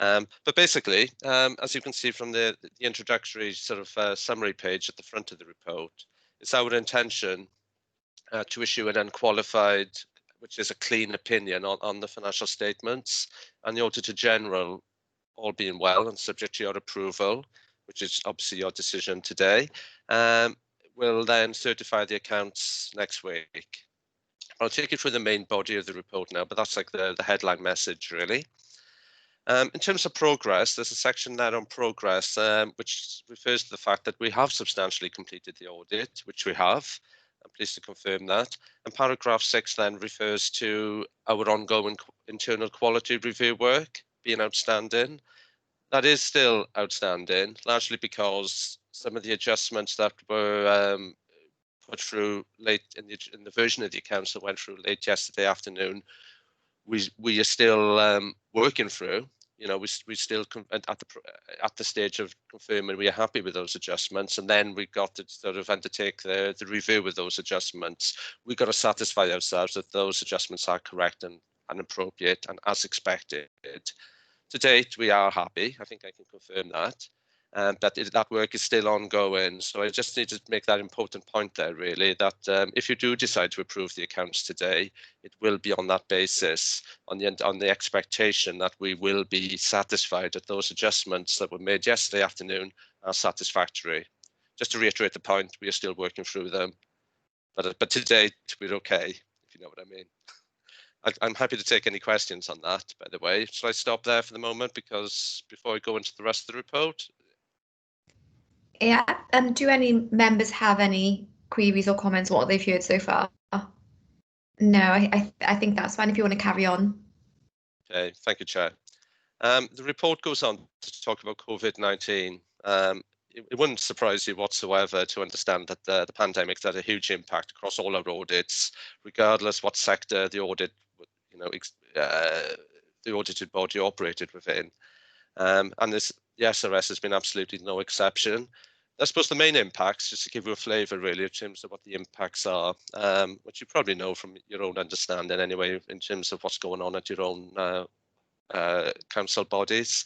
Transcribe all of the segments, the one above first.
But basically, as you can see from the introductory sort of summary page at the front of the report, it's our intention to issue an unqualified, which is a clean opinion on the financial statements, and the Auditor General, all being well and subject to your approval, which is obviously your decision today, will then certify the accounts next week. I'll take you through the main body of the report now, but that's like the headline message, really. In terms of progress, there's a section there on progress, which refers to the fact that we have substantially completed the audit, which we have. I'm pleased to confirm that. And paragraph 6 then refers to our ongoing internal quality review work being outstanding. That is still outstanding, largely because some of the adjustments that were put through late in the version of the accounts that went through late yesterday afternoon, we are still working through. You know, we still at the stage of confirming we are happy with those adjustments, and then we got to sort of undertake the review with those adjustments. We've got to satisfy ourselves that those adjustments are correct and appropriate and as expected. To date, we are happy. I think I can confirm that. That work is still ongoing. So I just need to make that important point there, really, that if you do decide to approve the accounts today, it will be on that basis, on the expectation that we will be satisfied that those adjustments that were made yesterday afternoon are satisfactory. Just to reiterate the point, we are still working through them, but to date, we're okay, if you know what I mean. I'm happy to take any questions on that, by the way. Shall I stop there for the moment, because before I go into the rest of the report? Yeah, do any members have any queries or comments on what they've heard so far? No, I think that's fine if you want to carry on. Okay, thank you, Chair. The report goes on to talk about COVID-19. It wouldn't surprise you whatsoever to understand that the pandemic had a huge impact across all our audits, regardless what sector the audit, the audited body operated within. And the SRS has been absolutely no exception. I suppose the main impacts, just to give you a flavour really in terms of what the impacts are, which you probably know from your own understanding anyway, in terms of what's going on at your own council bodies.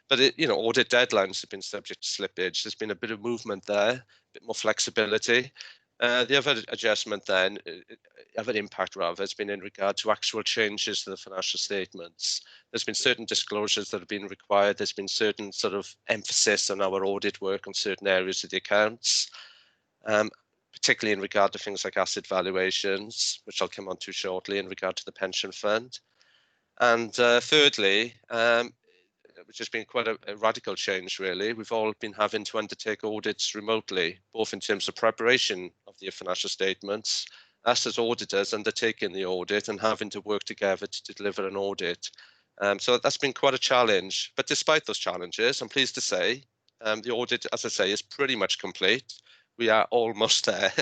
But audit deadlines have been subject to slippage. There's been a bit of movement there, a bit more flexibility. The other adjustment then, other impact rather, has been in regard to actual changes to the financial statements. There's been certain disclosures that have been required. There's been certain sort of emphasis on our audit work on certain areas of the accounts, particularly in regard to things like asset valuations, which I'll come on to shortly, in regard to the pension fund. And thirdly, which has been quite a radical change, really. We've all been having to undertake audits remotely, both in terms of preparation of the financial statements, us as auditors undertaking the audit and having to work together to deliver an audit. So that's been quite a challenge. But despite those challenges, I'm pleased to say the audit, as I say, is pretty much complete. We are almost there,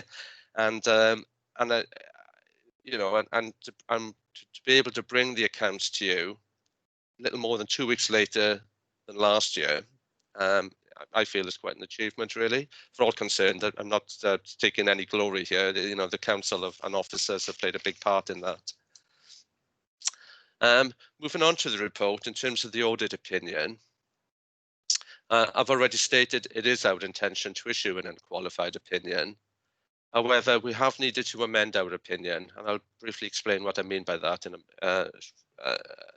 and to be able to bring the accounts to you a little more than 2 weeks later than last year, I feel is quite an achievement, really. For all concerned, I'm not taking any glory here. The council and officers have played a big part in that. Moving on to the report, in terms of the audit opinion, I've already stated it is our intention to issue an unqualified opinion. However, we have needed to amend our opinion, and I'll briefly explain what I mean by that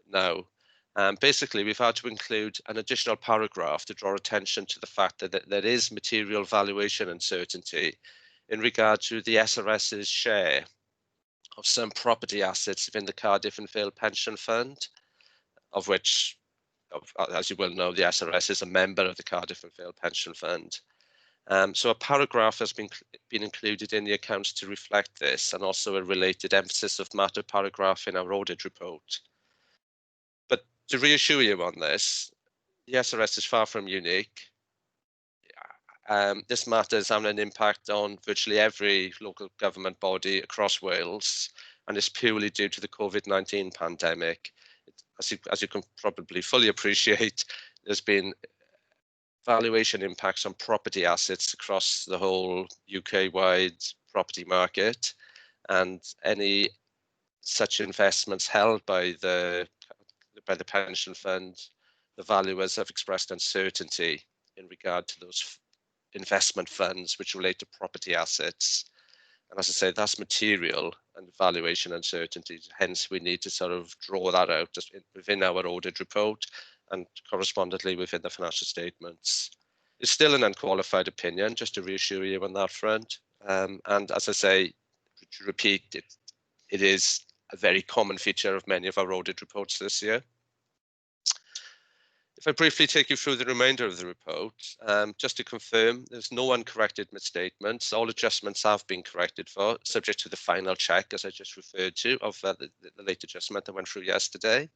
now. Basically, we've had to include an additional paragraph to draw attention to the fact that there is material valuation uncertainty in regard to the SRS's share of some property assets within the Cardiff and Vale Pension Fund, of which, as you will know, the SRS is a member of the Cardiff and Vale Pension Fund. So a paragraph has been included in the accounts to reflect this, and also a related emphasis of matter paragraph in our audit report. But to reassure you on this, the SRS is far from unique. This matter is having an impact on virtually every local government body across Wales, and it's purely due to the COVID-19 pandemic. As you can probably fully appreciate, there's been valuation impacts on property assets across the whole UK-wide property market, and any such investments held by the pension fund the valuers have expressed uncertainty in regard to those investment funds which relate to property assets. And as I say, that's material and valuation uncertainty. Hence, we need to sort of draw that out just within our audit report and correspondingly within the financial statements. It's still an unqualified opinion, just to reassure you on that front. And as I say, to repeat, it is a very common feature of many of our audit reports this year. If I briefly take you through the remainder of the report, just to confirm, there's no uncorrected misstatements. All adjustments have been corrected for, subject to the final check, as I just referred to, of the late adjustment that went through yesterday.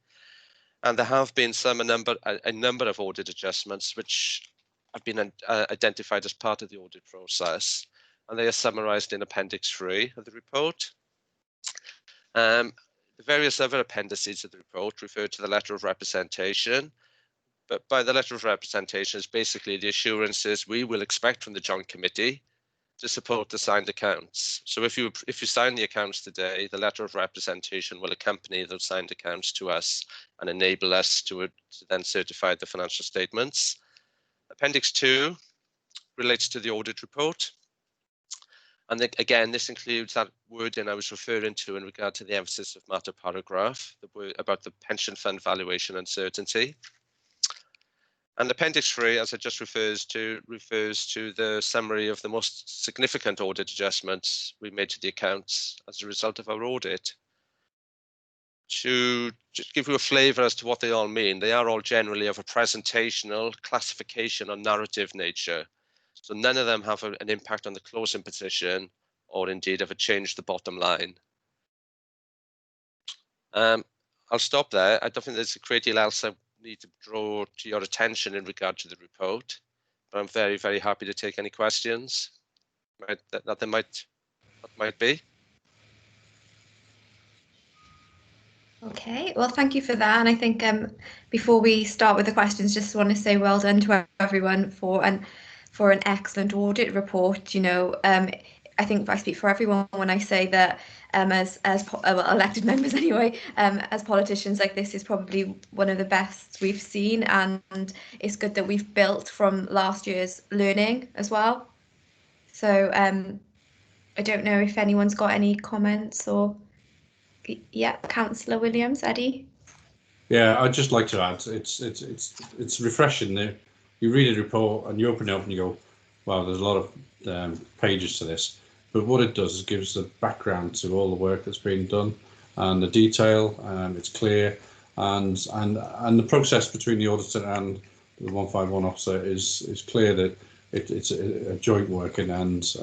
And there have been a number of audit adjustments which have been identified as part of the audit process, and they are summarised in Appendix 3 of the report. The various other appendices of the report refer to the letter of representation. But by the letter of representation is basically the assurances we will expect from the Joint Committee to support the signed accounts. So if you sign the accounts today, the letter of representation will accompany those signed accounts to us and enable us to then certify the financial statements. Appendix 2 relates to the audit report. And again, this includes that wording I was referring to in regard to the emphasis of matter paragraph, about the pension fund valuation uncertainty. And Appendix 3, as I just refers to the summary of the most significant audit adjustments we made to the accounts as a result of our audit. To just give you a flavour as to what they all mean, they are all generally of a presentational, classification or narrative nature. So none of them have an impact on the closing position or indeed ever change the bottom line. I'll stop there. I don't think there's a great deal else I need to draw to your attention in regard to the report, but I'm very, very happy to take any questions that there might be. Okay, well, thank you for that. And I think before we start with the questions, just want to say well done to everyone for an excellent audit report. You know, I think I speak for everyone when I say that as elected members anyway, as politicians, like, this is probably one of the best we've seen, and it's good that we've built from last year's learning as well. So I don't know if anyone's got any comments or. Yeah, Councillor Williams, Eddie. Yeah, I'd just like to add, it's refreshing that you read a report and you open it up and you go, wow, there's a lot of pages to this. But what it does is gives the background to all the work that's been done and the detail, and it's clear, and the process between the auditor and the 151 officer is clear that it's a joint working, and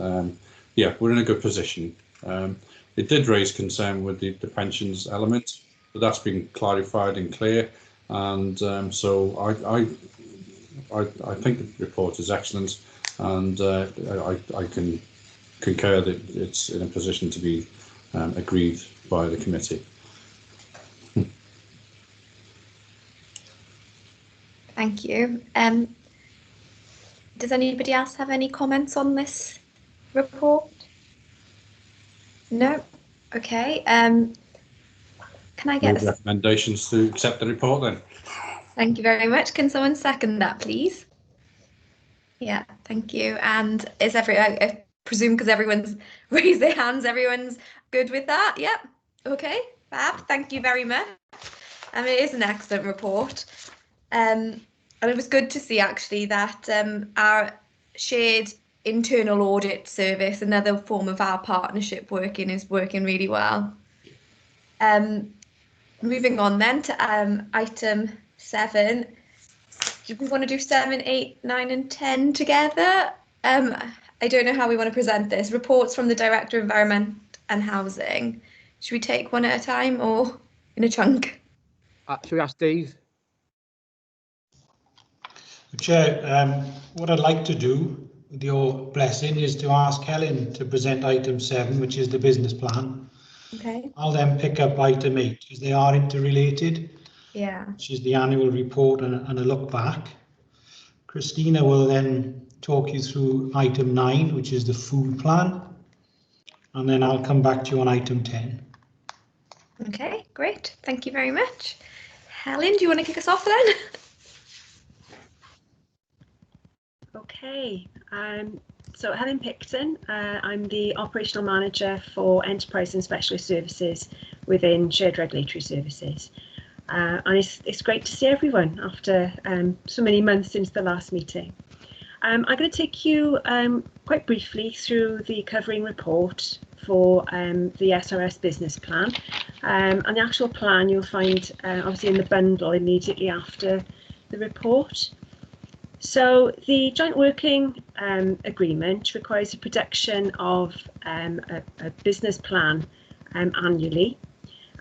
yeah, we're in a good position. It did raise concern with the pensions element, but that's been clarified and clear, and so I think the report is excellent, and I can concur that it's in a position to be agreed by the committee. Thank you. Does anybody else have any comments on this report? No? Okay. Can I get recommendations to accept the report then? Thank you very much. Can someone second that, please? Yeah, thank you. And is I presume because everyone's raised their hands, everyone's good with that? Yep. Okay, fab. Thank you very much. It is an excellent report. And it was good to see actually that our shared internal audit service, another form of our partnership is working really well. Moving on then to item 7. Do we want to do 7, 8, 9 and 10 together? I don't know how we want to present this. Reports from the Director of Environment and Housing. Should we take one at a time or in a chunk? Should we ask Dave? Chair, what I'd like to do, with your blessing, is to ask Helen to present item 7, which is the business plan. Okay. I'll then pick up item 8, because they are interrelated. Yeah. Which is the annual report and a look back. Christina will then talk you through item 9, which is the food plan. And then I'll come back to you on item 10. Okay, great. Thank you very much. Helen, do you want to kick us off then? Okay, so Helen Picton, I'm the Operational Manager for Enterprise and Specialist Services within Shared Regulatory Services. And it's great to see everyone after so many months since the last meeting. I'm going to take you quite briefly through the covering report for the SRS business plan. And the actual plan you'll find obviously in the bundle immediately after the report. So the joint working agreement requires the production of a business plan annually.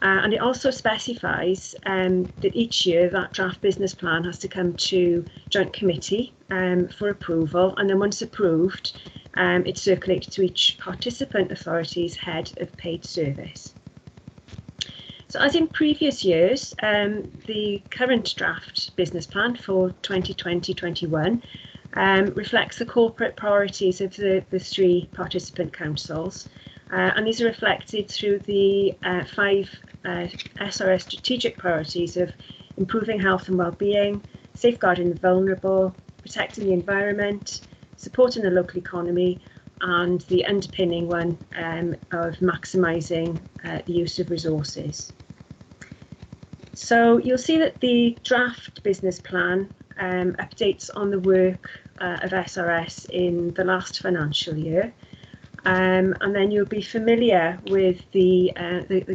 And it also specifies that each year that draft business plan has to come to joint committee for approval, and then once approved, it's circulated to each participant authority's head of paid service. So as in previous years, the current draft business plan for 2020-21 reflects the corporate priorities of the three participant councils, and these are reflected through the 5 SRS strategic priorities of improving health and well-being, safeguarding the vulnerable, protecting the environment, supporting the local economy, and the underpinning one of maximising the use of resources. So you'll see that the draft business plan updates on the work of SRS in the last financial year. And then you'll be familiar with the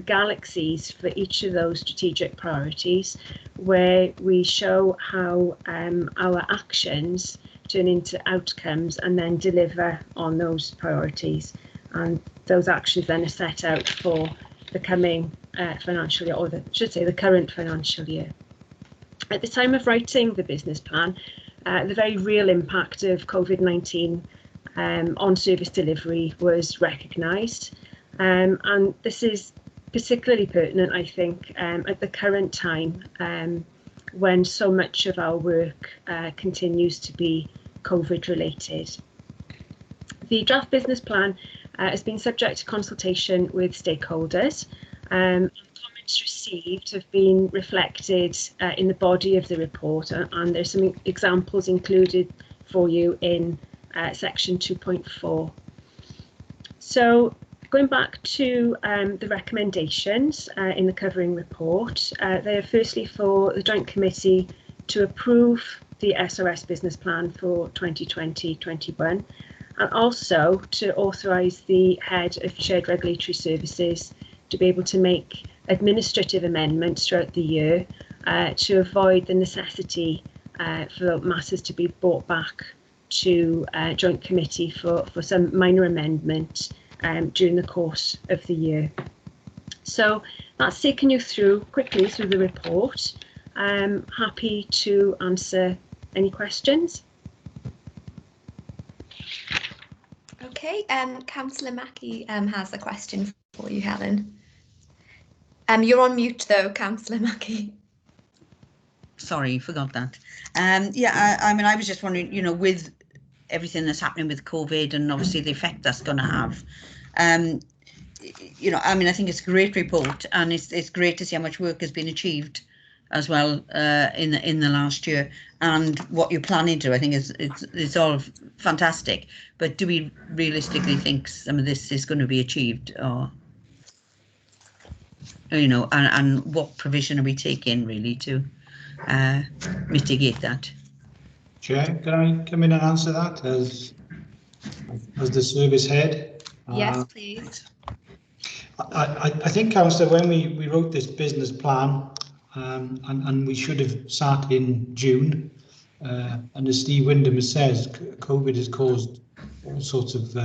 galaxies for each of those strategic priorities, where we show how our actions turn into outcomes and then deliver on those priorities. And those actions then are set out for the coming financial year, or the current financial year. At the time of writing the business plan, the very real impact of COVID-19 on service delivery was recognised, and this is particularly pertinent, I think, at the current time when so much of our work continues to be COVID related. The draft business plan has been subject to consultation with stakeholders. Comments received have been reflected in the body of the report, and there's some examples included for you in section 2.4. So going back to the recommendations in the covering report, they are firstly for the Joint Committee to approve the SRS business plan for 2020-21, and also to authorise the head of Shared Regulatory Services to be able to make administrative amendments throughout the year to avoid the necessity for matters to be brought back to Joint Committee for some minor amendment during the course of the year. So that's taken you through quickly through the report. I'm happy to answer any questions. Okay, Councillor Mackie has a question for you, Helen. You're on mute though, Councillor Mackie. Sorry, forgot that. Yeah, I mean, I was just wondering, you know, with everything that's happening with COVID and obviously the effect that's going to have, you know, I mean, I think it's a great report, and it's great to see how much work has been achieved as well in the last year, and what you're planning to. I think it's all fantastic. But do we realistically think some of this is going to be achieved, or you know, and what provision are we taking really to mitigate that? Chair, can I come in and answer that as the service head? Yes, please. I think, Councillor, when we wrote this business plan, and we should have sat in June, and as Steve Wyndham says, COVID has caused all sorts of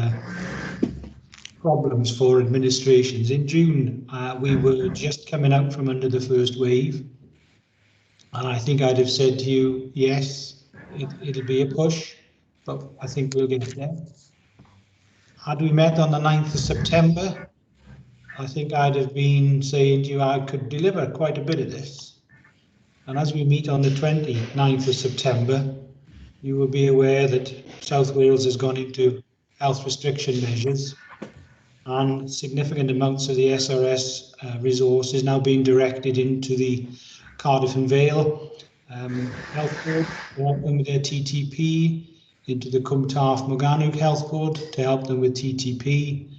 problems for administrations. In June, we were just coming out from under the first wave, and I think I'd have said to you, yes, it'll be a push, but I think we'll get there. Had we met on the 9th of September, I think I'd have been saying to you I could deliver quite a bit of this. And as we meet on the 29th of September, you will be aware that South Wales has gone into health restriction measures, and significant amounts of the SRS resource is now being directed into the Cardiff and Vale Health Board, working with their TTP, into the Cwmtaf Morgannwg Health Board to help them with TTP,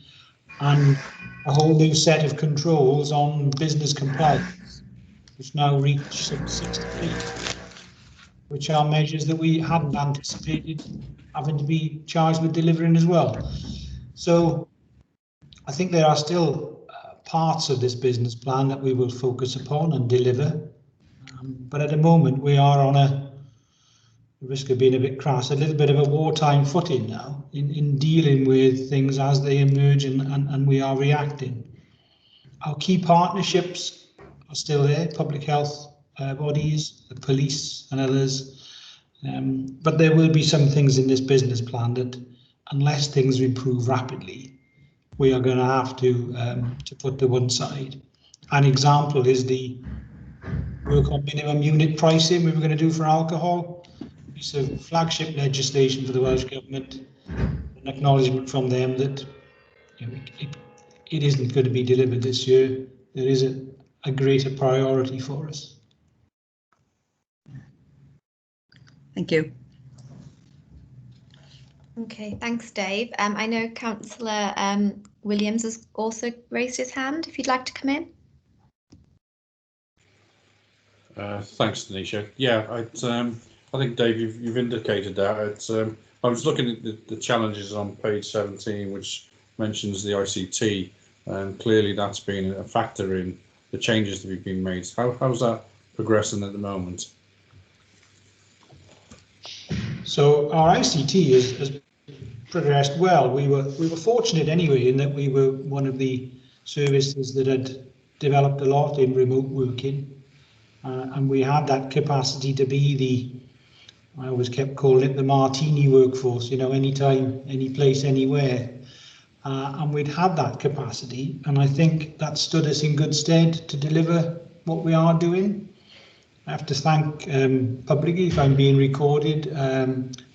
and a whole new set of controls on business compliance, which now reach 63, which are measures that we hadn't anticipated having to be charged with delivering as well. So I think there are still parts of this business plan that we will focus upon and deliver. But at the moment we are on a risk of being a bit crass, a little bit of a wartime footing now in dealing with things as they emerge, and we are reacting. Our key partnerships are still there, public health bodies, the police and others. But there will be some things in this business plan that, unless things improve rapidly, we are going to have to put to one side. An example is the work on minimum unit pricing we were going to do for alcohol. Piece of flagship legislation for the Welsh Government, an acknowledgement from them that it isn't going to be delivered this year. There is a greater priority for us. Thank you. Okay, thanks, Dave. I know Councillor Williams has also raised his hand. If you'd like to come in. Thanks, Tanisha. Yeah, I think, Dave, you've indicated that. I was looking at the challenges on page 17, which mentions the ICT, and clearly that's been a factor in the changes that have been made. How's that progressing at the moment? So our ICT has progressed well. We were fortunate anyway in that we were one of the services that had developed a lot in remote working, and we had that capacity to be I always kept calling it the martini workforce, anytime, any place, anywhere. And we'd had that capacity, and I think that stood us in good stead to deliver what we are doing. I have to thank publicly, if I'm being recorded,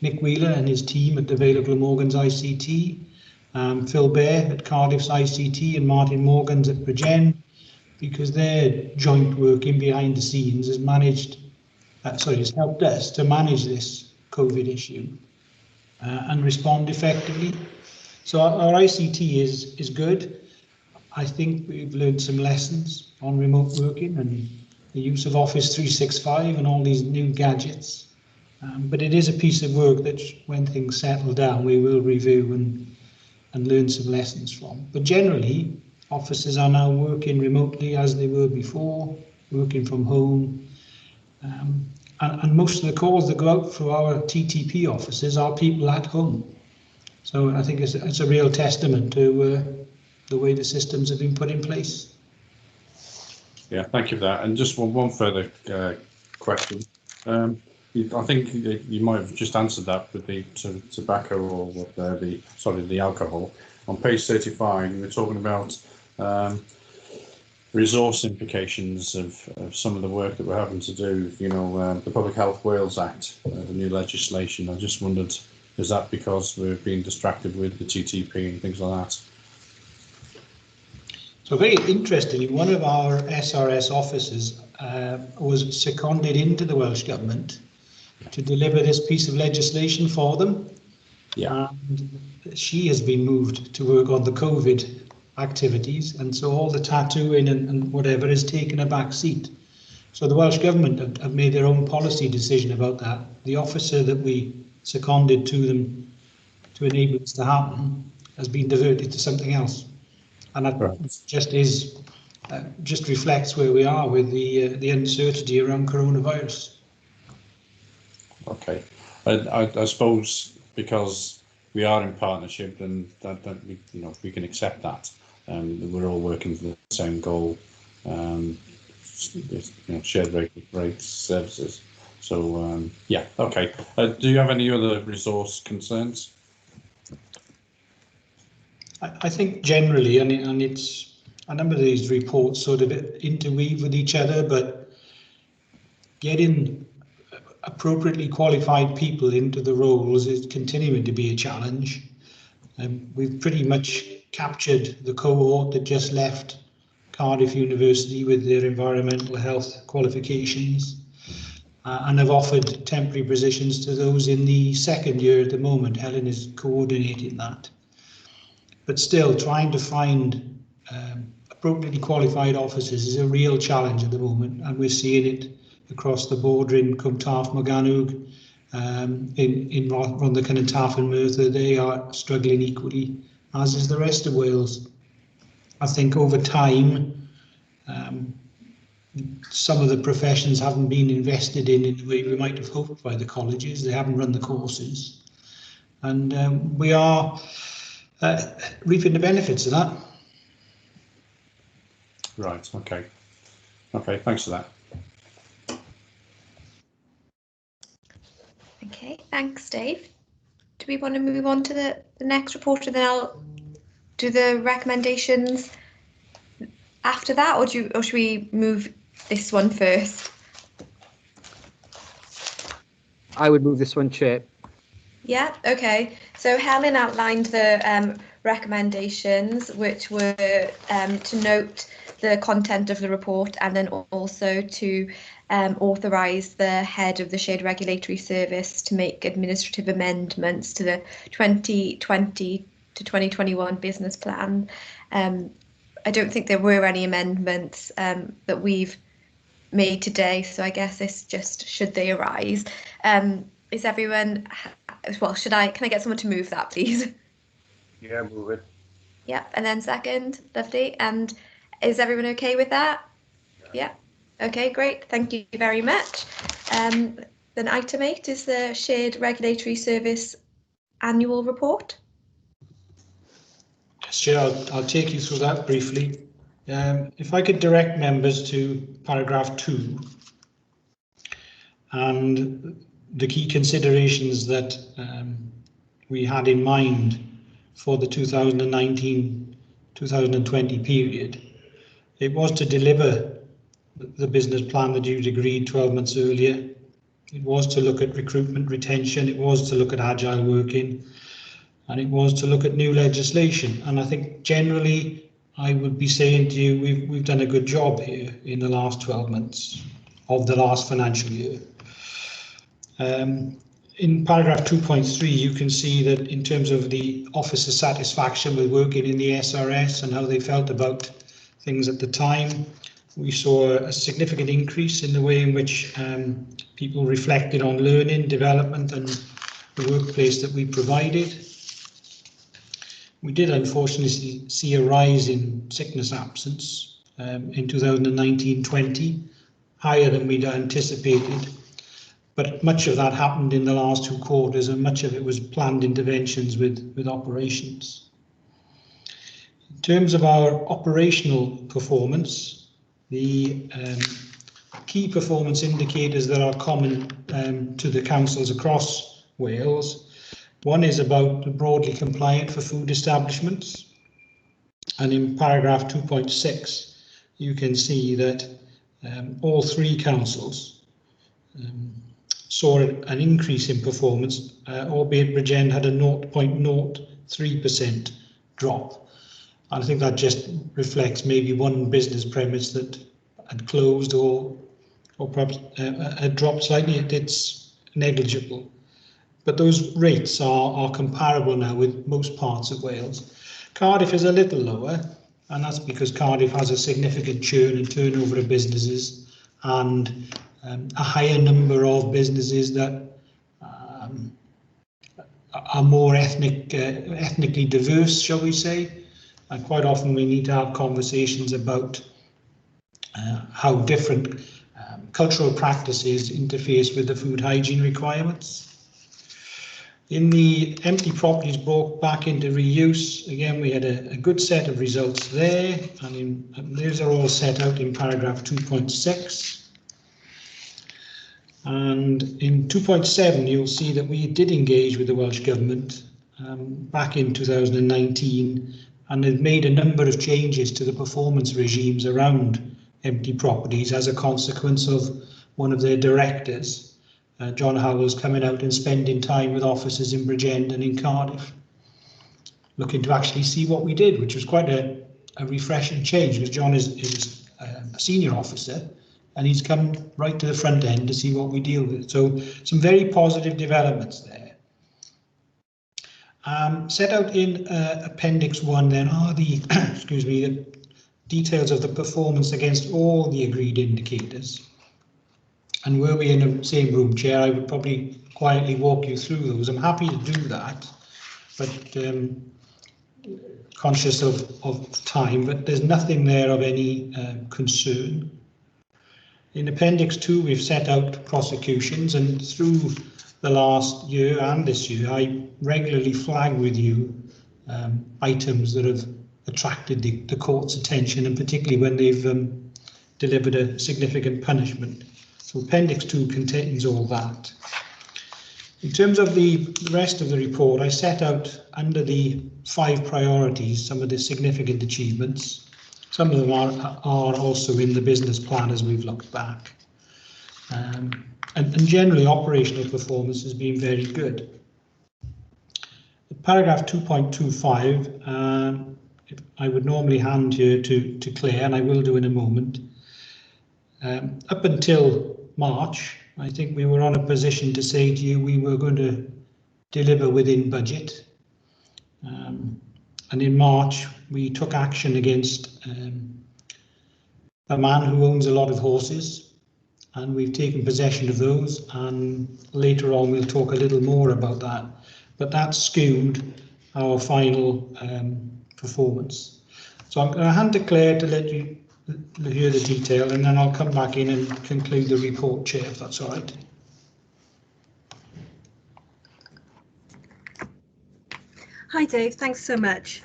Nick Wheeler and his team at the Vale of Glamorgan's ICT, Phil Bear at Cardiff's ICT, and Martin Morgan's at Pregen, because their joint working behind the scenes has helped us to manage this COVID issue and respond effectively. So our ICT is good. I think we've learned some lessons on remote working and the use of Office 365 and all these new gadgets. But it is a piece of work that when things settle down, we will review and learn some lessons from. But generally, officers are now working remotely as they were before, working from home. And most of the calls that go out through our TTP offices are people at home. So I think it's a real testament to the way the systems have been put in place. Yeah, thank you for that. And just one further question. I think you might have just answered that with the tobacco or the alcohol. On page 35, you were talking about resource implications of some of the work that we're having to do. The Public Health Wales Act, the new legislation. I just wondered, is that because we're being distracted with the TTP and things like that? So very interestingly, one of our SRS officers was seconded into the Welsh Government to deliver this piece of legislation for them. Yeah. And she has been moved to work on the COVID activities, and so all the tattooing and whatever has taken a back seat. So the Welsh Government have made their own policy decision about that. The officer that we seconded to them to enable this to happen has been diverted to something else, and that just reflects where we are with the uncertainty around coronavirus. Okay, I suppose because we are in partnership, and that we can accept that. We're all working for the same goal, shared rate services. So yeah, okay. Do you have any other resource concerns? I think generally, and it's a number of these reports sort of interweave with each other, but getting appropriately qualified people into the roles is continuing to be a challenge. We've pretty much captured the cohort that just left Cardiff University with their environmental health qualifications. and have offered temporary positions to those in the second year at the moment. Helen is coordinating that. But still, trying to find appropriately qualified officers is a real challenge at the moment, and we're seeing it across the border in Cwmtaf, Morgannwg, in Rhondda and Taff and Merthyr. They are struggling equally, as is the rest of Wales. I think over time, some of the professions haven't been invested in the way we might have hoped by the colleges. They haven't run the courses, and we are reaping the benefits of that. Right, okay. Okay, thanks for that. Okay, thanks, Dave. Do we want to move on to the next report, and then I'll do the recommendations after that, or should we move this one first? I would move this one, Chair. Yeah, okay. So Helen outlined the recommendations, which were to note the content of the report, and then also to authorise the head of the Shared Regulatory Service to make administrative amendments to the 2020 to 2021 business plan. I don't think there were any amendments that we've made today, so I guess it's just should they arise. Is everyone, well, can I get someone to move that, please? Yeah, move it. Yeah, and then second, lovely. And is everyone okay with that? Yeah. Okay, great. Thank you very much. Then item 8 is the Shared Regulatory Service Annual Report. Chair, I'll take you through that briefly. If I could direct members to paragraph 2 and the key considerations that we had in mind for the 2019-2020 period. It was to deliver the business plan that you'd agreed 12 months earlier. It was to look at recruitment, retention. It was to look at agile working, and it was to look at new legislation. And I think generally I would be saying to you, we've done a good job here in the last 12 months of the last financial year. In paragraph 2.3, you can see that in terms of the officer satisfaction with working in the SRS and how they felt about things at the time, we saw a significant increase in the way in which people reflected on learning, development and the workplace that we provided. We did unfortunately see a rise in sickness absence in 2019-20, higher than we'd anticipated. But much of that happened in the last 2 quarters, and much of it was planned interventions with operations. In terms of our operational performance, the key performance indicators that are common to the councils across Wales. One is about broadly compliant for food establishments. And in paragraph 2.6, you can see that all 3 councils saw an increase in performance, albeit Bridgend had a 0.03% drop. And I think that just reflects maybe one business premise that had closed or perhaps had dropped slightly. It's negligible. But those rates are comparable now with most parts of Wales. Cardiff is a little lower, and that's because Cardiff has a significant churn and turnover of businesses and a higher number of businesses that are more ethnically diverse, shall we say. And quite often we need to have conversations about how different cultural practices interface with the food hygiene requirements. In the empty properties brought back into reuse, again, we had a good set of results there, and those are all set out in paragraph 2.6. And in 2.7, you'll see that we did engage with the Welsh Government back in 2019, and they've made a number of changes to the performance regimes around empty properties as a consequence of one of their directors, John Howells, coming out and spending time with officers in Bridgend and in Cardiff, looking to actually see what we did, which was quite a refreshing change, because John is a senior officer and he's come right to the front end to see what we deal with. So some very positive developments there. Set out in Appendix 1 then are the, excuse me, the details of the performance against all the agreed indicators. And were we in the same room, Chair, I would probably quietly walk you through those. I'm happy to do that, but conscious of time, but there's nothing there of any concern. In Appendix 2, we've set out prosecutions, and through the last year and this year, I regularly flag with you items that have attracted the court's attention, and particularly when they've delivered a significant punishment. So Appendix 2 contains all that. In terms of the rest of the report, I set out under the 5 priorities some of the significant achievements. Some of them are also in the business plan as we've looked back. And generally, operational performance has been very good. Paragraph 2.25, I would normally hand you to Claire, and I will do in a moment. Up until March, I think we were on a position to say to you we were going to deliver within budget. And in March, we took action against a man who owns a lot of horses, and we've taken possession of those, and later on we'll talk a little more about that. But that skewed our final performance. So I'm going to hand to Claire to let you hear the detail, and then I'll come back in and conclude the report, Chair, if that's all right. Hi Dave, thanks so much.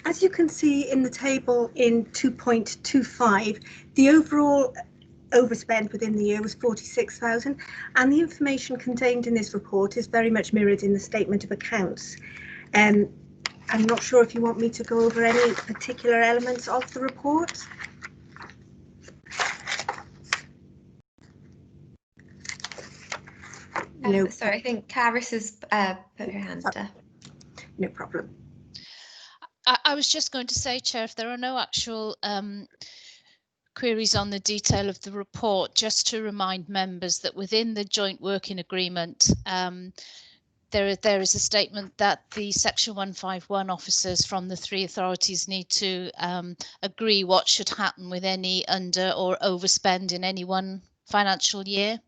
As you can see in the table in 2.25, the overall overspend within the year was 46,000, and the information contained in this report is very much mirrored in the statement of accounts. I'm not sure if you want me to go over any particular elements of the report. No. Sorry, I think Caris has put her hand up. No problem. I was just going to say, Chair, if there are no actual queries on the detail of the report, just to remind members that within the joint working agreement, there is a statement that the Section 151 officers from the 3 authorities need to agree what should happen with any under or overspend in any one financial year.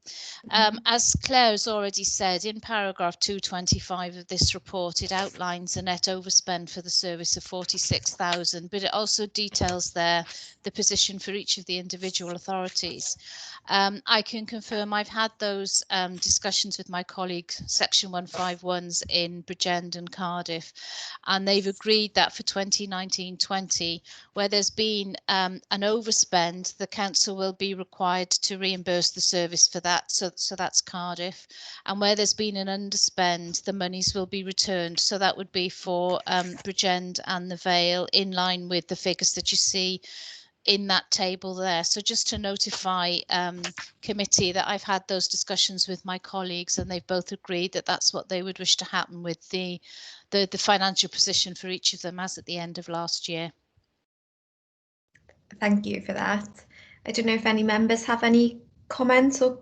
As Claire has already said, in paragraph 225 of this report, it outlines a net overspend for the service of 46,000, but it also details there the position for each of the individual authorities. I can confirm I've had those discussions with my colleagues, Section 151s in Bridgend and Cardiff, and they've agreed that for 2019-20, where there's been an overspend, the council will be required to reimburse the service for that. So that's Cardiff. And where there's been an underspend, the monies will be returned. So that would be for Bridgend and the Vale, in line with the figures that you see in that table there. So just to notify committee that I've had those discussions with my colleagues, and they've both agreed that that's what they would wish to happen with the financial position for each of them as at the end of last year. Thank you for that. I don't know if any members have any comments or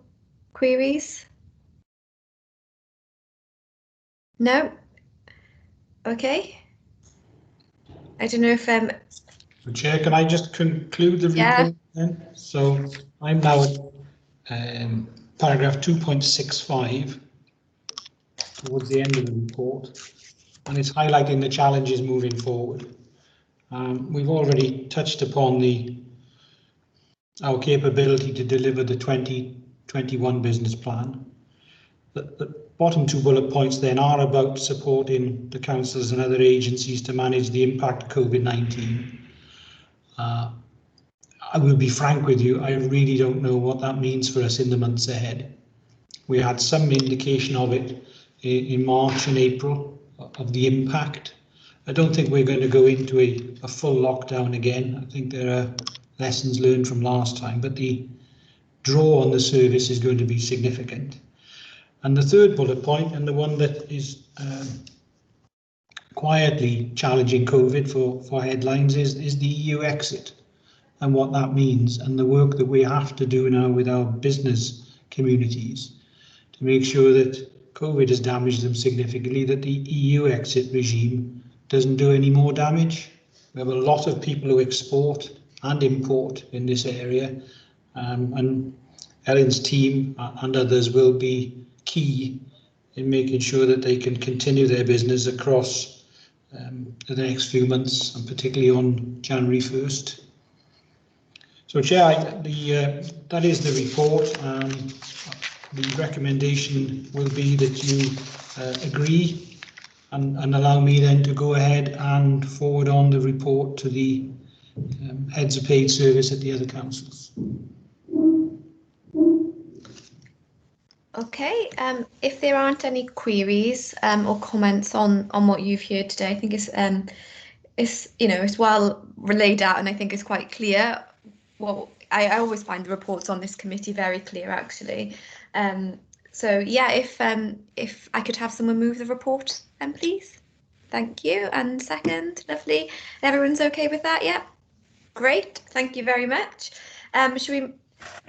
queries. No? Okay. I don't know if Chair, can I just conclude the report then? So I'm now at paragraph 2.65 towards the end of the report, and it's highlighting the challenges moving forward. We've already touched upon our capability to deliver the 2021 business plan. The bottom 2 bullet points then are about supporting the councils and other agencies to manage the impact of COVID-19. I will be frank with you, I really don't know what that means for us in the months ahead. We had some indication of it in March and April of the impact. I don't think we're going to go into a full lockdown again. I think there are lessons learned from last time, but the draw on the service is going to be significant. And the 3rd bullet point, and the one that is quietly challenging COVID for headlines, is the EU exit. and what that means, and the work that we have to do now with our business communities to make sure that COVID has damaged them significantly, that the EU exit regime doesn't do any more damage. We have a lot of people who export and import in this area, and Ellen's team and others will be key in making sure that they can continue their business across the next few months, and particularly on January 1st. So, Chair, that is the report. The recommendation will be that you agree and allow me then to go ahead and forward on the report to the heads of paid service at the other councils. Okay, if there aren't any queries or comments on what you've heard today, I think it's well relayed out, and I think it's quite clear. Well, I always find the reports on this committee very clear, actually. So yeah, if I could have someone move the report, then please. Thank you. And second, lovely. Everyone's okay with that? Yeah. Great. Thank you very much. Should we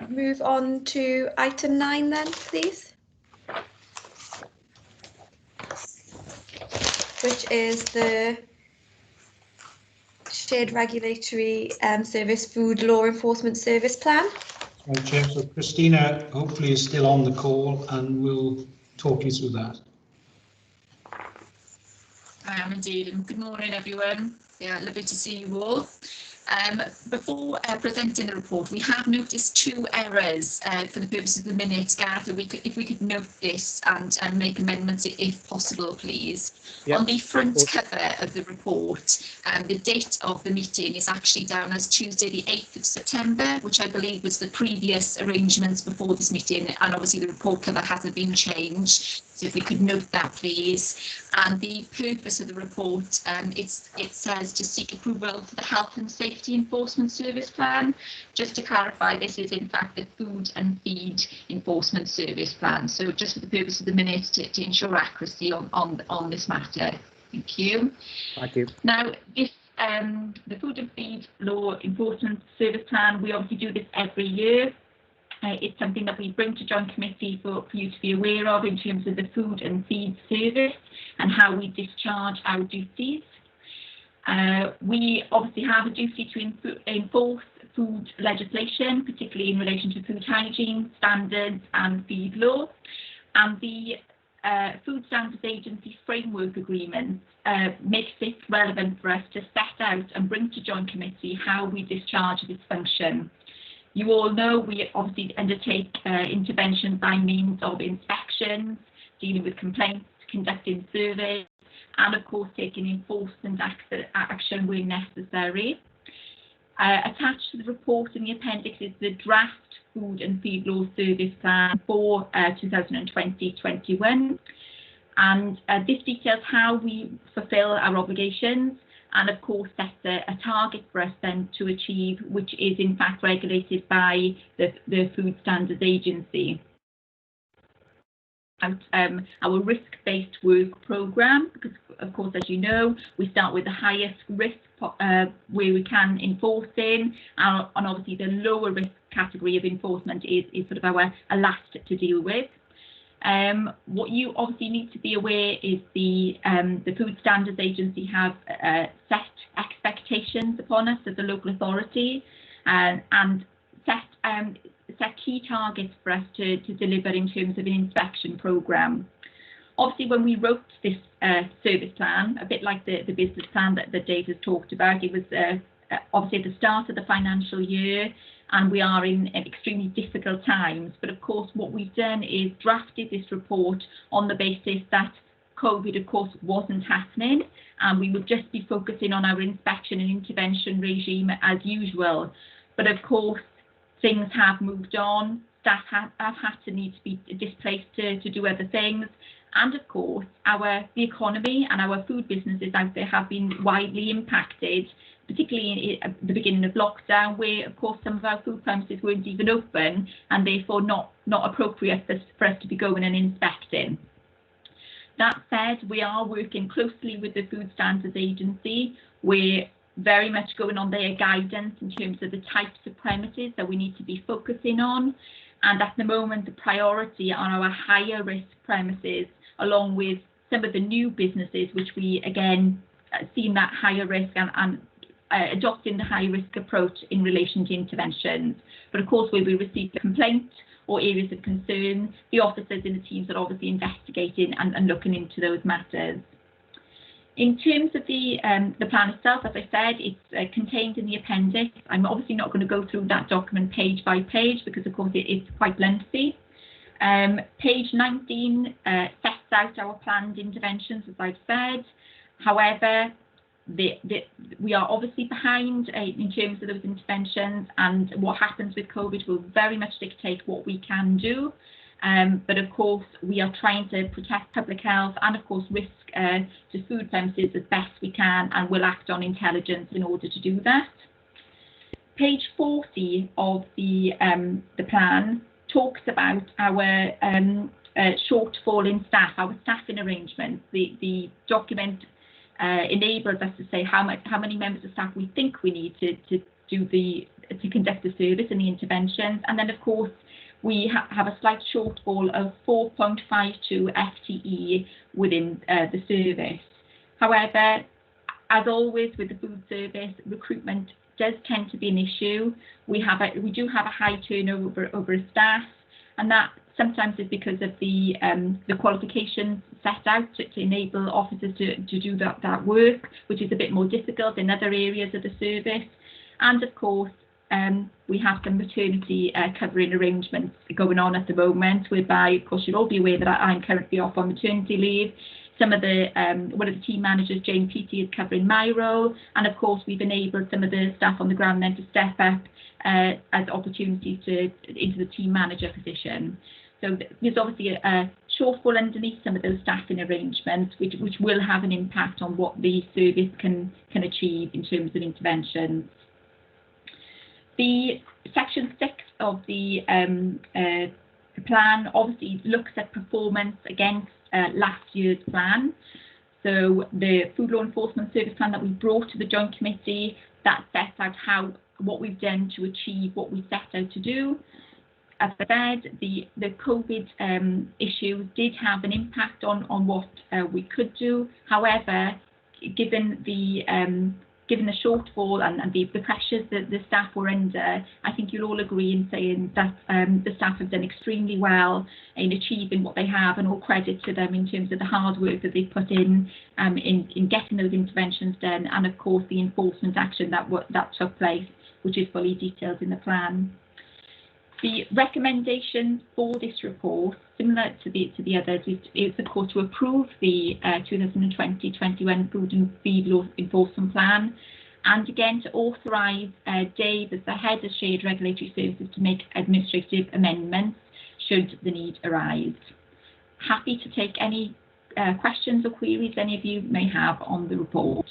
move on to item 9 then, please? Which is the Shared Regulatory Service Food Law Enforcement Service Plan. Right, Chair. So Christina hopefully is still on the call and will talk you through that. I am indeed, and good morning everyone. Yeah, lovely to see you all. Before presenting the report, we have noticed 2 errors for the purpose of the minutes. Gareth, if we could note this and make amendments if possible, please. Yep. On the front cover of the report, the date of the meeting is actually down as Tuesday the 8th of September, which I believe was the previous arrangements before this meeting, and obviously the report cover hasn't been changed. So if we could note that, please. And the purpose of the report, it says to seek approval for the Health and Safety Enforcement Service Plan. Just to clarify, this is in fact the Food and Feed Enforcement Service Plan. So just for the purpose of the minutes to ensure accuracy on this matter. Thank you. Thank you. Now, this the Food and Feed Law Enforcement Service Plan, we obviously do this every year. It's something that we bring to Joint Committee for you to be aware of in terms of the food and feed service and how we discharge our duties. We obviously have a duty to enforce food legislation, particularly in relation to food hygiene standards and feed law. And the Food Standards Agency Framework Agreement makes it relevant for us to set out and bring to Joint Committee how we discharge this function. You all know we obviously undertake intervention by means of inspections, dealing with complaints, conducting surveys, and of course taking enforcement action where necessary. Attached to the report in the appendix is the draft Food and Feed Law Service Plan for 2020-21, and this details how we fulfil our obligations, and of course sets a target for us then to achieve, which is in fact regulated by the Food Standards Agency. Our risk-based work programme, because of course, as you know, we start with the highest risk where we can enforce in, and obviously the lower risk category of enforcement is sort of our last to deal with. What you obviously need to be aware is the Food Standards Agency have set expectations upon us as a local authority, and set key targets for us to deliver in terms of an inspection programme. Obviously, when we wrote this service plan, a bit like the business plan that Dave has talked about, it was obviously at the start of the financial year, and we are in extremely difficult times. But of course, what we've done is drafted this report on the basis that COVID, of course, wasn't happening, and we would just be focusing on our inspection and intervention regime as usual. But of course, things have moved on. Staff have had to need to be displaced to do other things. And of course, the economy and our food businesses out there have been widely impacted, particularly at the beginning of lockdown, where of course some of our food premises weren't even open, and therefore not appropriate for us to be going and inspecting. That said, we are working closely with the Food Standards Agency, where very much going on their guidance in terms of the types of premises that we need to be focusing on. And at the moment, the priority are our higher risk premises, along with some of the new businesses, which we again seen that higher risk and adopting the high risk approach in relation to interventions. But of course, when we receive a complaint or areas of concern, the officers in the teams are obviously investigating and looking into those matters. In terms of the plan itself, as I said, it's contained in the appendix. I'm obviously not going to go through that document page by page because, of course, it's quite lengthy. Page 19 sets out our planned interventions, as I've said. However, we are obviously behind in terms of those interventions, and what happens with COVID will very much dictate what we can do. But of course, we are trying to protect public health and, of course, risk to food premises as best we can, and will act on intelligence in order to do that. Page 40 of the plan talks about our shortfall in staff, our staffing arrangements. The document enables us to say how many members of staff we think we need to conduct the service and the interventions, and then of course we have a slight shortfall of 4.52 FTE within the service. However, as always with the food service, recruitment does tend to be an issue. We do have a high turnover over staff, and that sometimes is because of the qualifications set out to enable officers to do that work, which is a bit more difficult in other areas of the service. And of course, we have some maternity covering arrangements going on at the moment, whereby, of course, you'll all be aware that I'm currently off on maternity leave. Some of the one of the team managers, Jane Petey, is covering my role, and of course we've enabled some of the staff on the ground then to step up as opportunities into the team manager position. So there's obviously a shortfall underneath some of those staffing arrangements, which will have an impact on what the service can achieve in terms of interventions. The section 6 of the plan obviously looks at performance against last year's plan. So the food law enforcement service plan that we brought to the Joint Committee, that sets out what we've done to achieve what we set out to do. As I said, the COVID issue did have an impact on what we could do. However, given the shortfall and the pressures that the staff were under, I think you'll all agree in saying that the staff have done extremely well in achieving what they have, and all credit to them in terms of the hard work that they've put in getting those interventions done, and of course the enforcement action that took place, which is fully detailed in the plan. The recommendation for this report, similar to the others, is of course to approve the 2020-21 Food and Feed Law Enforcement Plan, and again to authorise Dave as the head of Shared Regulatory Services to make administrative amendments should the need arise. Happy to take any questions or queries any of you may have on the report.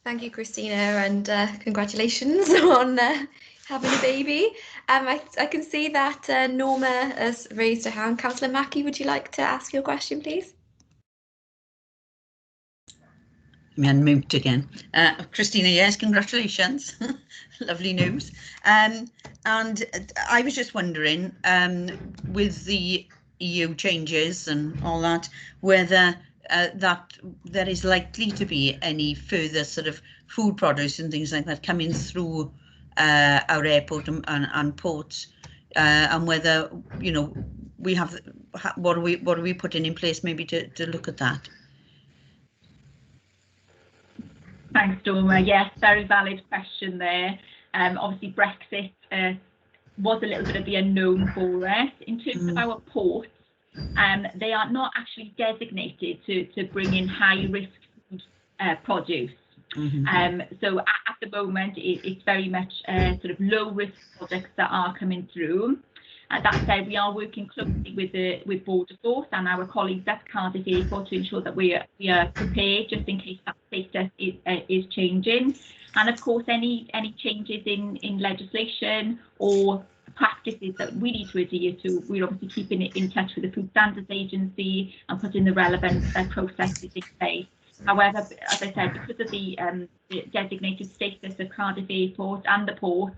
Thank you, Christina, and congratulations on having a baby. I can see that Norma has raised her hand. Councillor Mackie, would you like to ask your question, please? I'm unmute again. Christina, yes, congratulations. Lovely news. And I was just wondering, with the EU changes and all that, whether that there is likely to be any further sort of food produce and things like that coming through our airport and ports, and whether, you know, we have, what are we putting in place maybe to look at that? Thanks, Norma. Yes, very valid question there. Obviously Brexit was a little bit of the unknown for us. In terms of our ports, they are not actually designated to bring in high risk food produce. So at the moment, it's very much sort of low risk projects that are coming through. That said, we are working closely with Border Force and our colleagues at Cardiff Airport to ensure that we are prepared just in case that status is changing. And of course, any changes in legislation or practices that we need to adhere to, we're obviously keeping it in touch with the Food Standards Agency and putting the relevant processes in place However, as I said, because of the designated status of Cardiff Airport and the ports,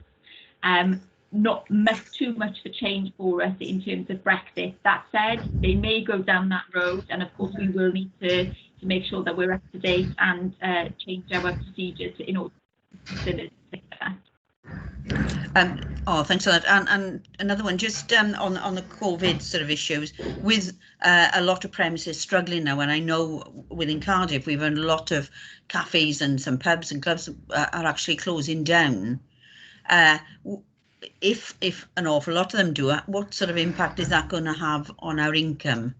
not too much of a change for us in terms of Brexit. That said, they may go down that road, and of course we will need to make sure that we're up to date and change our procedures in order to facilitate that. Oh, thanks for that. And another one, just on the COVID sort of issues, with a lot of premises struggling now, and I know within Cardiff we've had a lot of cafes and some pubs and clubs are actually closing down. If an awful lot of them do, what sort of impact is that going to have on our income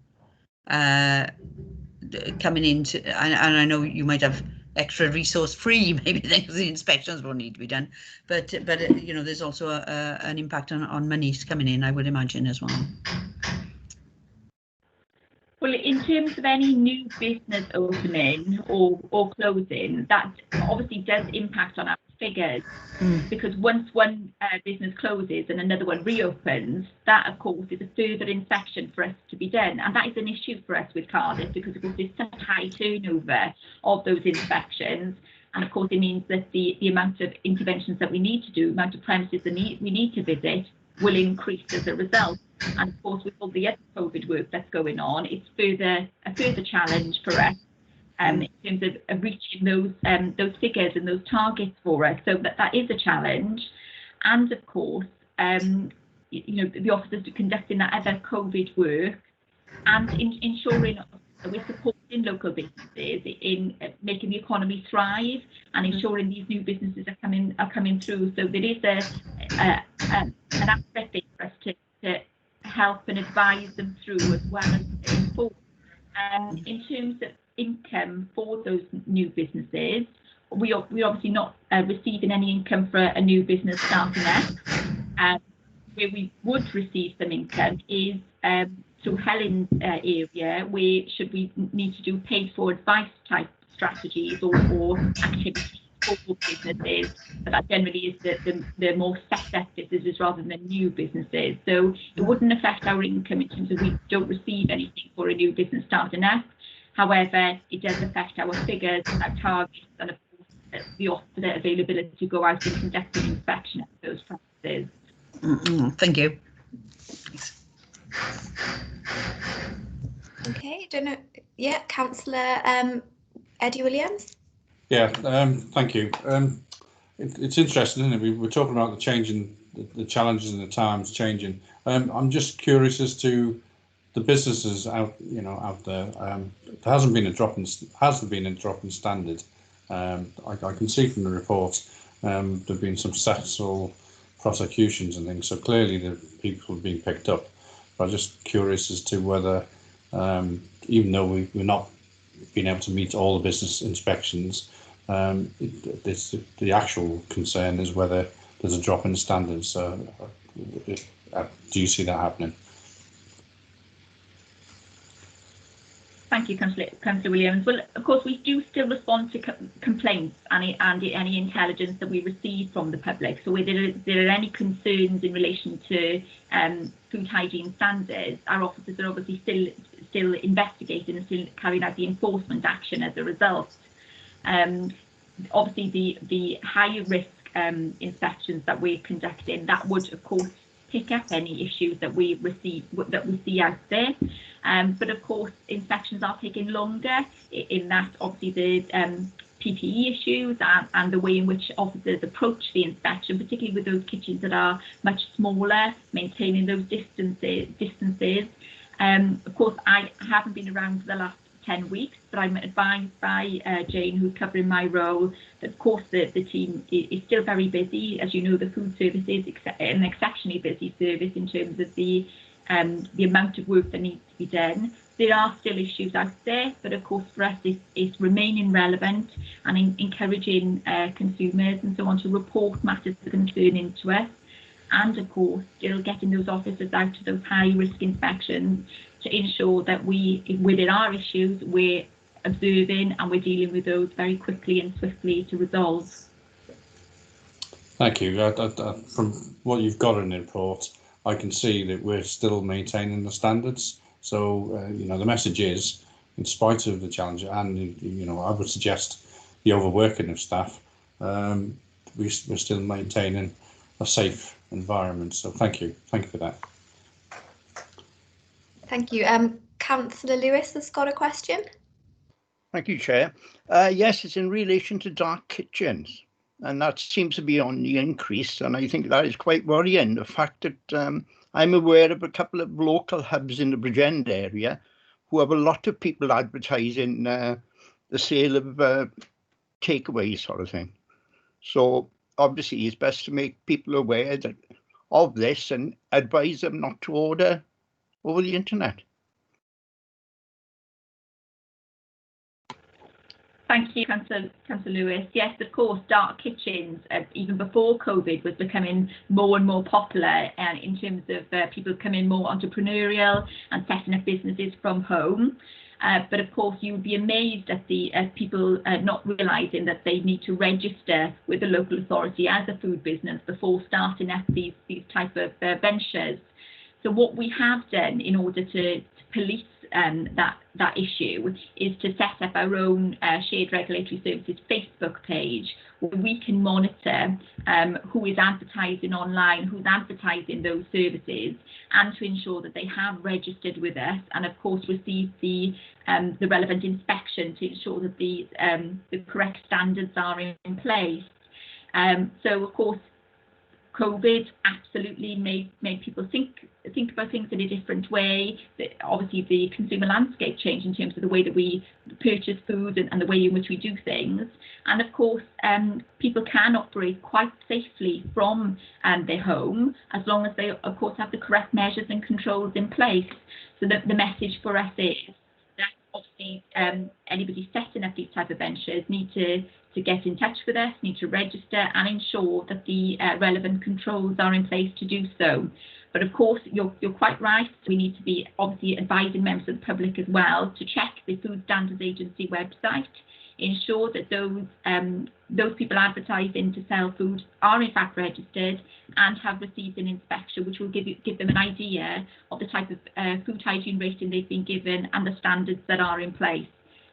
coming into? And I know you might have extra resource free, maybe the inspections will need to be done, but you know, there's also an impact on monies coming in, I would imagine, as well. Well, in terms of any new business opening or closing, that obviously does impact on our figures, because once one business closes and another one reopens, that of course is a further inspection for us to be done, and that is an issue for us with Cardiff, because of course there's such high turnover of those inspections, and of course it means that the amount of interventions that we need to do, amount of premises that we need to visit, will increase as a result. And of course with all the other COVID work that's going on, it's a further challenge for us in terms of reaching those figures and those targets for us. So that is a challenge. And of course, you know, the officers are conducting that other COVID work and ensuring that we're supporting local businesses in making the economy thrive and ensuring these new businesses are coming through. So there is an aspect there for us to help and advise them through, as well as inform. In terms of income for those new businesses, we're obviously not receiving any income for a new business starting up. Where we would receive some income is through Helen's area, where should we need to do paid for advice type strategies or activities for businesses, but that generally is the more set up businesses rather than new businesses. So it wouldn't affect our income in terms of we don't receive anything for a new business starting up. However, it does affect our figures, our targets, and of course the officer availability to go out and conduct an inspection at those premises. Thank you. Okay, don't know. Yeah, Councillor Eddie Williams. Yeah, thank you. It's interesting, isn't it? We were talking about the changing, the challenges and the times changing. I'm just curious as to the businesses out there. There hasn't been a drop in standard. I can see from the report there've been some successful prosecutions and things. So clearly the people have been picked up. But I'm just curious as to whether, even though we're not being able to meet all the business inspections, the actual concern is whether there's a drop in standards. Do you see that happening? Thank you, Councillor Williams. Well, of course, we do still respond to complaints and any intelligence that we receive from the public. So where there are any concerns in relation to food hygiene standards, our officers are obviously still investigating and still carrying out the enforcement action as a result. Obviously, the high risk inspections that we're conducting, that would of course pick up any issues that we see out there. But of course, inspections are taking longer in that obviously the PPE issues and the way in which officers approach the inspection, particularly with those kitchens that are much smaller, maintaining those distances. Of course, I haven't been around for the last 10 weeks, but I'm advised by Jane, who's covering my role, that of course the team is still very busy. As you know, the food service is an exceptionally busy service in terms of the amount of work that needs to be done. There are still issues out there, but of course for us it's remaining relevant and encouraging consumers and so on to report matters of concern into us, and of course still getting those officers out to those high risk inspections to ensure that within our issues, we're observing and we're dealing with those very quickly and swiftly to resolve. Thank you. From what you've got in the report, I can see that we're still maintaining the standards. So, the message is, in spite of the challenge, and you know, I would suggest the overworking of staff, we're still maintaining a safe environment. So thank you for that. Thank you. Councillor Lewis has got a question. Thank you, Chair. Yes, it's in relation to dark kitchens, and that seems to be on the increase, and I think that is quite worrying. The fact that I'm aware of a couple of local hubs in the Bridgend area who have a lot of people advertising the sale of takeaways sort of thing. So obviously it's best to make people aware of this and advise them not to order over the internet. Thank you, Councillor Lewis. Yes, of course, dark kitchens, even before COVID, was becoming more and more popular in terms of people becoming more entrepreneurial and setting up businesses from home. But of course, you would be amazed at the people not realising that they need to register with the local authority as a food business before starting up these type of ventures. So what we have done in order to police that issue is to set up our own Shared Regulatory Services Facebook page, where we can monitor who is advertising online, who's advertising those services, and to ensure that they have registered with us and of course received the relevant inspection to ensure that the correct standards are in place. So of course, COVID absolutely made people think about things in a different way. Obviously, the consumer landscape changed in terms of the way that we purchase food and the way in which we do things. And of course, people can operate quite safely from their home, as long as they, of course, have the correct measures and controls in place. So the message for us is that obviously anybody setting up these type of ventures need to get in touch with us, need to register and ensure that the relevant controls are in place to do so. But of course, you're quite right. We need to be obviously advising members of the public as well to check the Food Standards Agency website, ensure that those people advertising to sell food are in fact registered and have received an inspection, which will give them an idea of the type of food hygiene rating they've been given and the standards that are in place.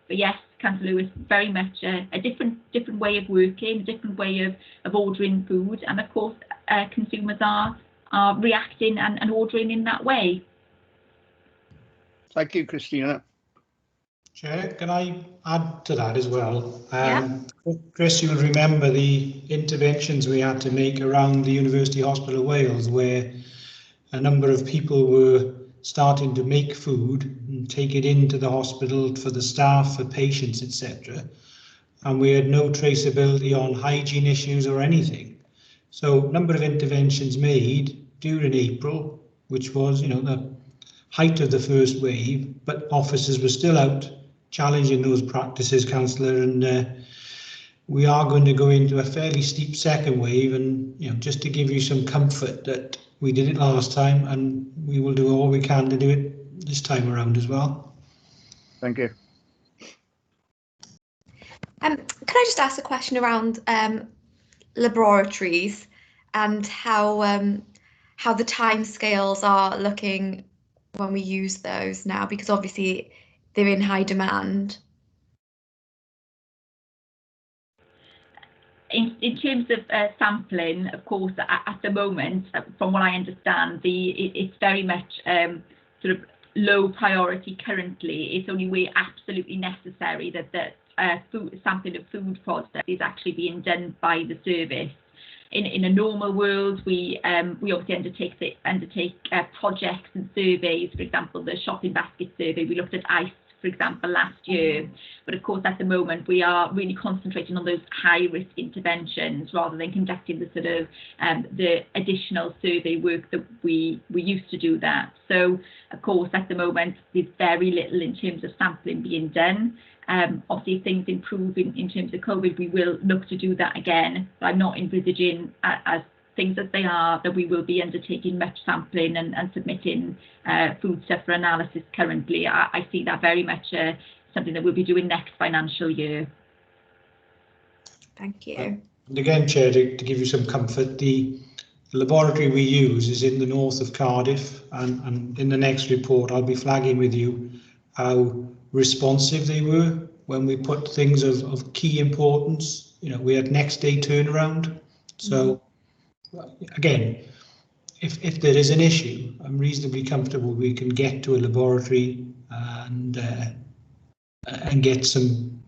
But yes, Councillor Lewis, very much a different way of working, a different way of ordering food, and of course consumers are reacting and ordering in that way. Thank you, Christina. Chair, can I add to that as well? Yeah. Chris, you'll remember the interventions we had to make around the University Hospital of Wales, where a number of people were starting to make food and take it into the hospital for the staff, for patients, etc. And we had no traceability on hygiene issues or anything. So a number of interventions made during April, which was, you know, the height of the first wave, but officers were still out challenging those practices, Councillor, and we are going to go into a fairly steep second wave, and you know, just to give you some comfort that we did it last time and we will do all we can to do it this time around as well. Thank you. Can I just ask a question around laboratories and how the timescales are looking when we use those now, because obviously they're in high demand. In terms of sampling, of course, at the moment, from what I understand, it's very much sort of low priority currently. It's only where absolutely necessary that sampling of food products is actually being done by the service. In a normal world, we obviously undertake projects and surveys. For example, the shopping basket survey, we looked at ice, for example, last year. But of course, at the moment, we are really concentrating on those high-risk interventions rather than conducting the sort of the additional survey work that we used to do that. So, of course, at the moment, there's very little in terms of sampling being done. Obviously, if things improve in terms of COVID, we will look to do that again. But I'm not envisaging, as things as they are, that we will be undertaking much sampling and submitting food stuff for analysis currently. I see that very much something that we'll be doing next financial year. Thank you. And again, Chair, to give you some comfort, the laboratory we use is in the north of Cardiff, and in the next report I'll be flagging with you how responsive they were when we put things of key importance. You know, we had next day turnaround. So again, if there is an issue, I'm reasonably comfortable we can get to a laboratory and get some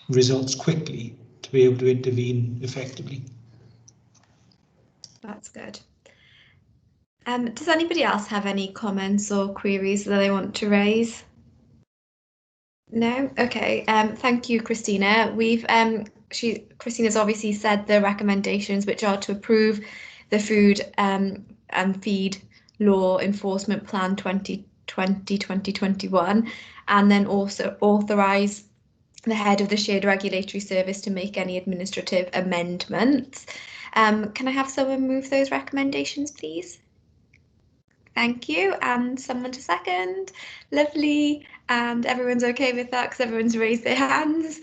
results quickly to be able to intervene effectively. That's good. Does anybody else have any comments or queries that they want to raise? No? Okay. Thank you, Christina. Christina's obviously said the recommendations, which are to approve the Food and Feed Law Enforcement Plan 2020-2021, and then also authorise the head of the Shared Regulatory Service to make any administrative amendments. Can I have someone move those recommendations, please? Thank you, and someone to second. Lovely, and everyone's okay with that because everyone's raised their hands.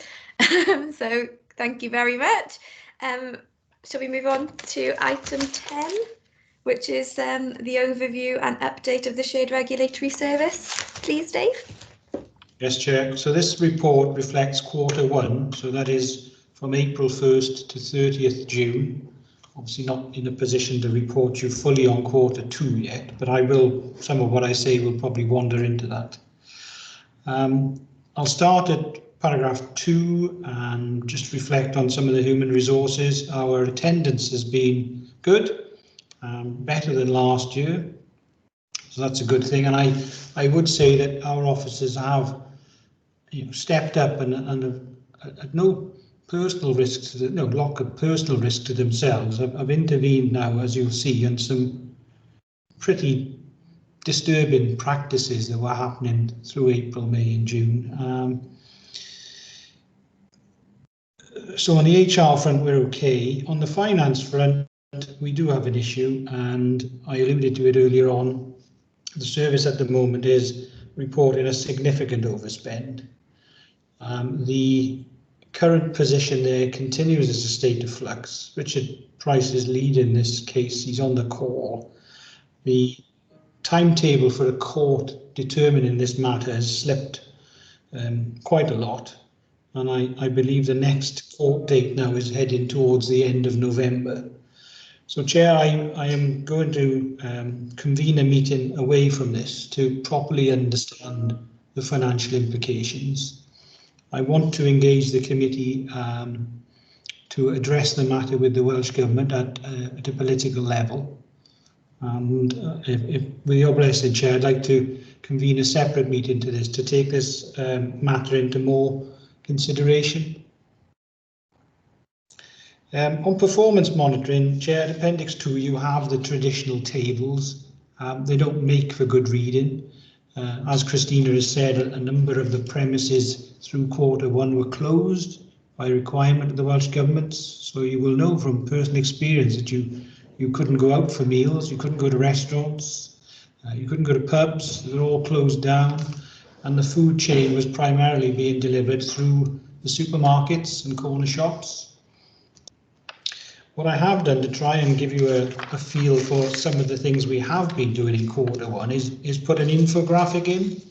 So thank you very much. Shall we move on to item 10, which is the overview and update of the Shared Regulatory Service? Please, Dave. Yes, Chair. So this report reflects Q1, so that is from April 1st to 30th June. Obviously not in a position to report you fully on Q2 yet, but I will, some of what I say will probably wander into that. I'll start at paragraph 2 and just reflect on some of the human resources. Our attendance has been good, better than last year, so that's a good thing. And I would say that our officers have, you know, stepped up and at no personal risks, no lack of personal risk to themselves. I've intervened now, as you'll see, on some pretty disturbing practices that were happening through April, May and June. So on the HR front, we're okay. On the finance front, we do have an issue, and I alluded to it earlier on. The service at the moment is reporting a significant overspend. The current position there continues as a state of flux. Richard Price is leading this case. He's on the call. The timetable for a court determining this matter has slipped quite a lot. And I believe the next court date now is heading towards the end of November. So, Chair, I am going to convene a meeting away from this to properly understand the financial implications. I want to engage the committee to address the matter with the Welsh Government at a political level. And if with your blessing, Chair, I'd like to convene a separate meeting to this, to take this matter into more consideration. On performance monitoring, Chair, Appendix 2, you have the traditional tables. They don't make for good reading. As Christina has said, a number of the premises through Q1 were closed by requirement of the Welsh Government. So you will know from personal experience that you couldn't go out for meals, you couldn't go to restaurants, you couldn't go to pubs, they're all closed down. And the food chain was primarily being delivered through the supermarkets and corner shops. What I have done to try and give you a feel for some of the things we have been doing in Q1 is put an infographic in.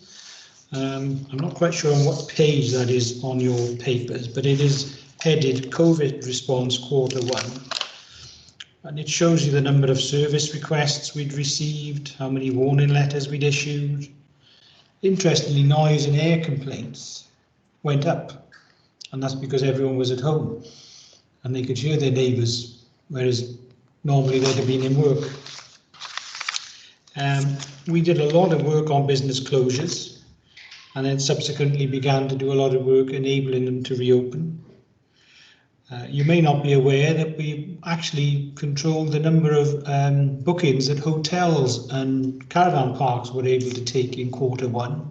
I'm not quite sure on what page that is on your papers, but it is headed COVID Response Q1. And it shows you the number of service requests we'd received, how many warning letters we'd issued. Interestingly, noise and air complaints went up, and that's because everyone was at home and they could hear their neighbours, whereas normally they'd have been in work. We did a lot of work on business closures and then subsequently began to do a lot of work enabling them to reopen. You may not be aware that we actually controlled the number of bookings that hotels and caravan parks were able to take in Q1.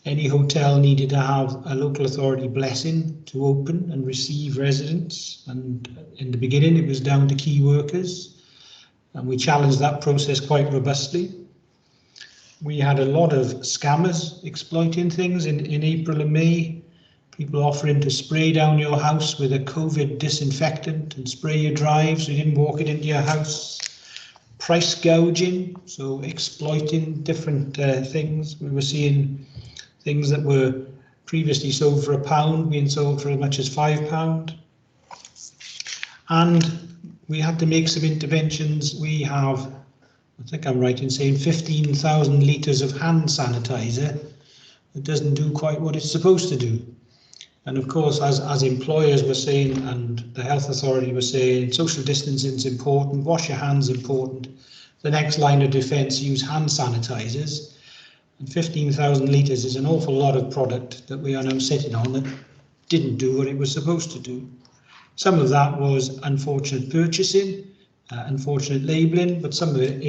Any hotel needed to have a local authority blessing to open and receive residents, and in the beginning it was down to key workers, and we challenged that process quite robustly. We had a lot of scammers exploiting things in April and May, people offering to spray down your house with a COVID disinfectant and spray your drive so you didn't walk it into your house. Price gouging, so exploiting different things. We were seeing things that were previously sold for £1, being sold for as much as £5. And we had to make some interventions. We have, I think I'm right in saying, 15,000 litres of hand sanitizer that doesn't do quite what it's supposed to do. And of course, as employers were saying, and the health authority was saying, social distancing is important, wash your hands important. The next line of defence, use hand sanitizers. And 15,000 litres is an awful lot of product that we are now sitting on that didn't do what it was supposed to do. Some of that was unfortunate purchasing, unfortunate labelling, but some of it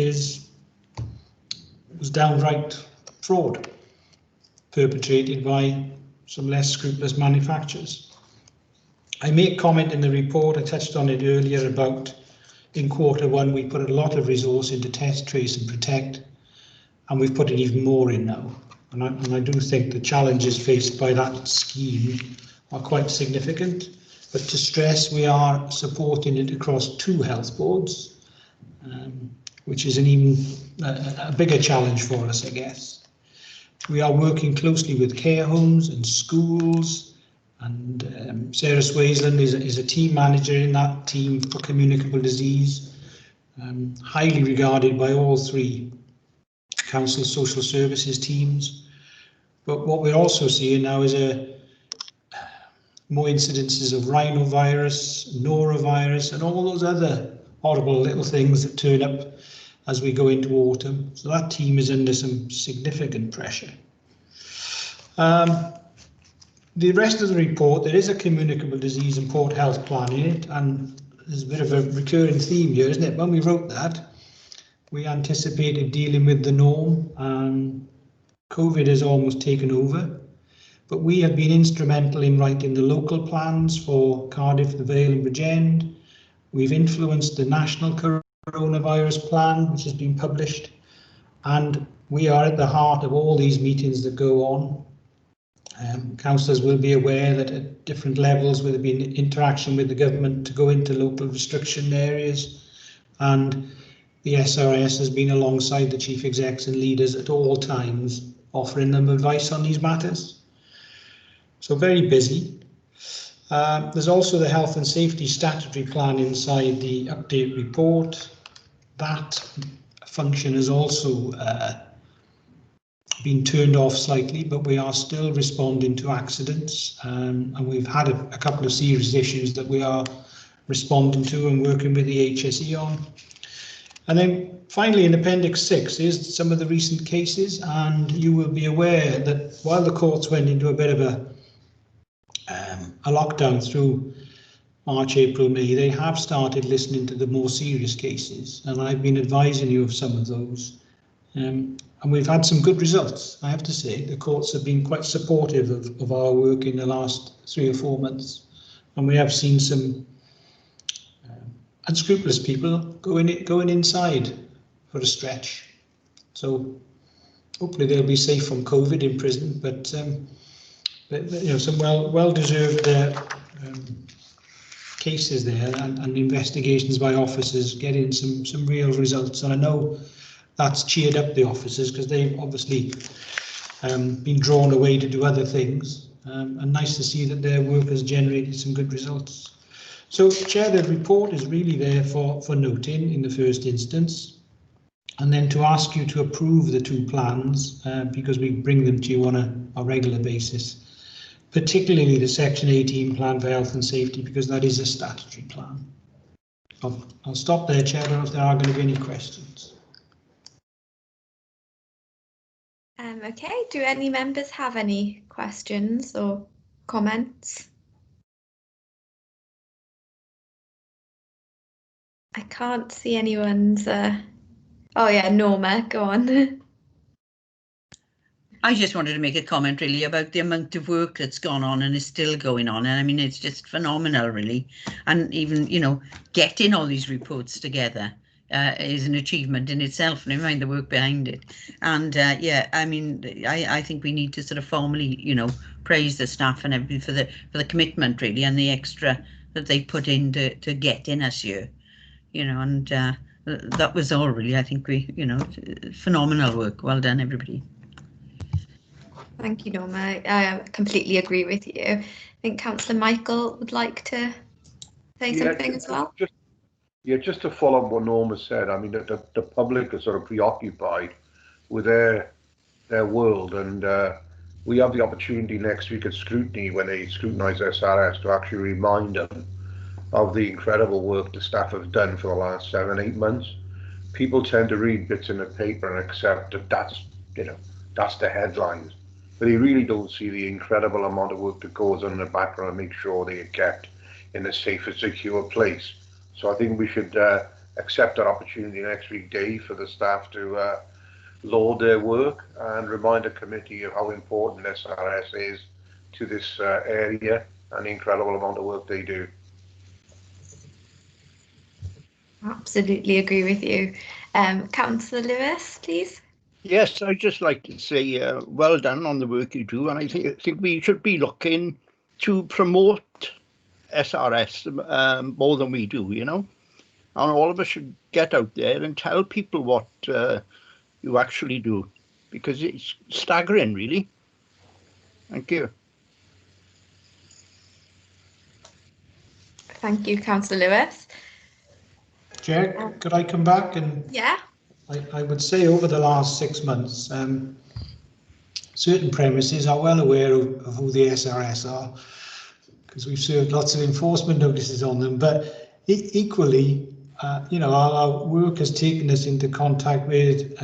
was downright fraud perpetrated by some less scrupulous manufacturers. I make comment in the report, I touched on it earlier, about in Q1 we put a lot of resource into test, trace and protect, and we've put even more in now. And I do think the challenges faced by that scheme are quite significant. But to stress, we are supporting it across 2 health boards, which is an even a bigger challenge for us, I guess. We are working closely with care homes and schools, and Sarah Swaysland is a team manager in that team for communicable disease, highly regarded by all 3 council social services teams. But what we're also seeing now is more incidences of rhinovirus, norovirus, and all those other horrible little things that turn up as we go into autumn. So that team is under some significant pressure. The rest of the report, there is a communicable disease and port health plan in it, and there's a bit of a recurring theme here, isn't it? When we wrote that, we anticipated dealing with the norm, and COVID has almost taken over. But we have been instrumental in writing the local plans for Cardiff, the Vale and Bridgend. We've influenced the national coronavirus plan, which has been published, and we are at the heart of all these meetings that go on. Councillors will be aware that at different levels there have been interaction with the government to go into local restriction areas, and the SRS has been alongside the chief execs and leaders at all times, offering them advice on these matters. So very busy. There's also the health and safety statutory plan inside the update report. That function has also been turned off slightly, but we are still responding to accidents, and we've had a couple of serious issues that we are responding to and working with the HSE on. And then finally, in Appendix 6 is some of the recent cases, and you will be aware that while the courts went into a bit of a lockdown through March, April, May, they have started listening to the more serious cases, and I've been advising you of some of those. And we've had some good results, I have to say. The courts have been quite supportive of our work in the last 3 or 4 months, and we have seen some unscrupulous people going inside for a stretch. So hopefully they'll be safe from COVID in prison, but you know, some well-deserved cases there, and investigations by officers getting some real results. And I know that's cheered up the officers, because they've obviously been drawn away to do other things, and nice to see that their work has generated some good results. So, Chair, the report is really there for noting in the first instance, and then to ask you to approve the 2 plans, because we bring them to you on a regular basis, particularly the Section 18 plan for health and safety, because that is a statutory plan. I'll stop there, Chair. I don't know if there are going to be any questions. Okay, do any members have any questions or comments? I can't see anyone's. Oh yeah, Norma, go on. I just wanted to make a comment really about the amount of work that's gone on and is still going on. And I mean, it's just phenomenal, really. And even, you know, getting all these reports together is an achievement in itself, never mind the work behind it. And yeah, I mean, I think we need to sort of formally, you know, praise the staff and everything for the commitment, really, and the extra that they put in to get in us here, you know, and that was all really. I think we, you know, phenomenal work. Well done, everybody. Thank you, Norma. I completely agree with you. I think Councillor Michael would like to say something as well. Just to follow up what Norma said, I mean, the public are sort of preoccupied with their world, and we have the opportunity next week at scrutiny, when they scrutinise SRS, to actually remind them of the incredible work the staff have done for the last 7-8 months. People tend to read bits in the paper and accept that that's the headlines, but they really don't see the incredible amount of work that goes on in the background to make sure they are kept in a safe and secure place. So I think we should accept that opportunity next week, Dave, for the staff to laud their work and remind the committee of how important SRS is to this area and the incredible amount of work they do. Absolutely agree with you. Councillor Lewis, please. Yes, I'd just like to say well done on the work you do, and I think we should be looking to promote SRS more than we do, you know, and all of us should get out there and tell people what you actually do, because it's staggering, really. Thank you. Thank you, Councillor Lewis. Chair, could I come back? And yeah, I would say over the last 6 months, certain premises are well aware of who the SRS are, because we've served lots of enforcement notices on them. But equally, you know, our work has taken us into contact with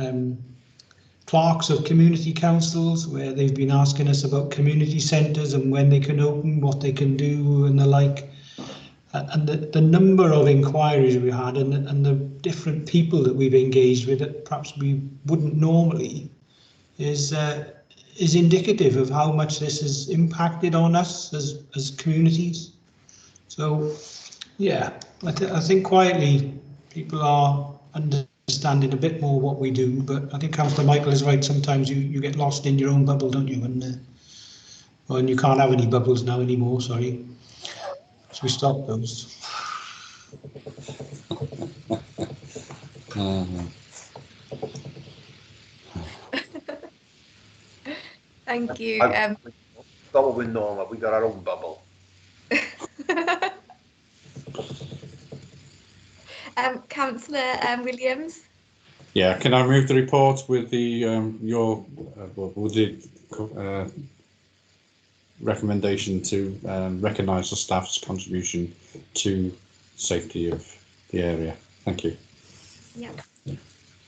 clerks of community councils, where they've been asking us about community centres and when they can open, what they can do, and the like. And the number of inquiries we had, and the different people that we've engaged with that perhaps we wouldn't normally, is indicative of how much this has impacted on us as communities. So, yeah, I think quietly people are understanding a bit more what we do. But I think Councillor Michael is right. Sometimes you get lost in your own bubble, don't you? And you can't have any bubbles now anymore. Sorry. So we stop those. Thank you. Stop with Norma. We got our own bubble. Councillor Williams. Yeah, can I move the report with the recommendation to recognise the staff's contribution to safety of the area? Thank you. Yeah.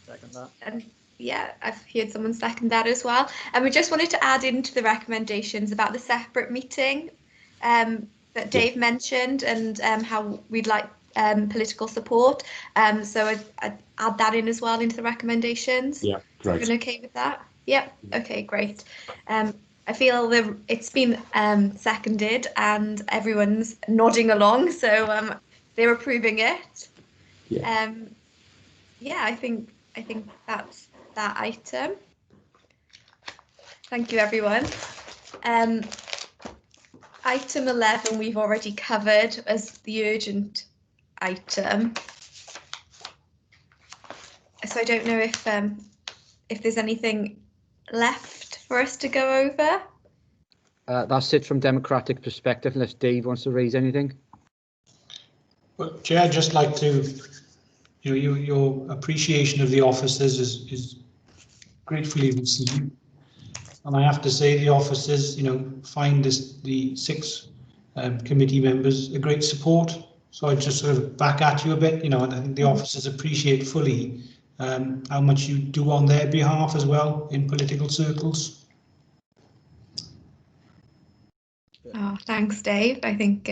Second that. And yeah, I've heard someone second that as well. And we just wanted to add into the recommendations about the separate meeting that Dave mentioned, and how we'd like political support. So I'd add that in as well into the recommendations. Yeah, great. Everyone okay with that? Yeah. Okay, great. I feel it's been seconded and everyone's nodding along, so they're approving it. Yeah. Yeah, I think that's that item. Thank you, everyone. Item 11 we've already covered as the urgent item. So I don't know if there's anything left for us to go over. That's it from democratic perspective, unless Dave wants to raise anything. Well, Chair, I'd just like to, you know, your appreciation of the officers is gratefully received. And I have to say the officers, you know, find the 6 committee members a great support. So I just sort of back at you a bit, you know, and I think the officers appreciate fully how much you do on their behalf as well in political circles. Oh, thanks, Dave. I think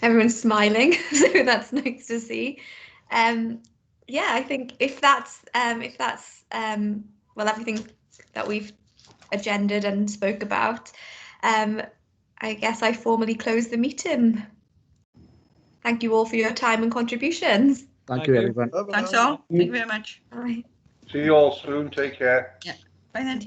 everyone's smiling, so that's nice to see. Yeah, I think if that's well, everything that we've agendaed and spoke about, I guess I formally close the meeting. Thank you all for your time and contributions. Thank you, everyone. Thanks all. Thank you very much. Bye. See you all soon. Take care. Yeah. Bye then.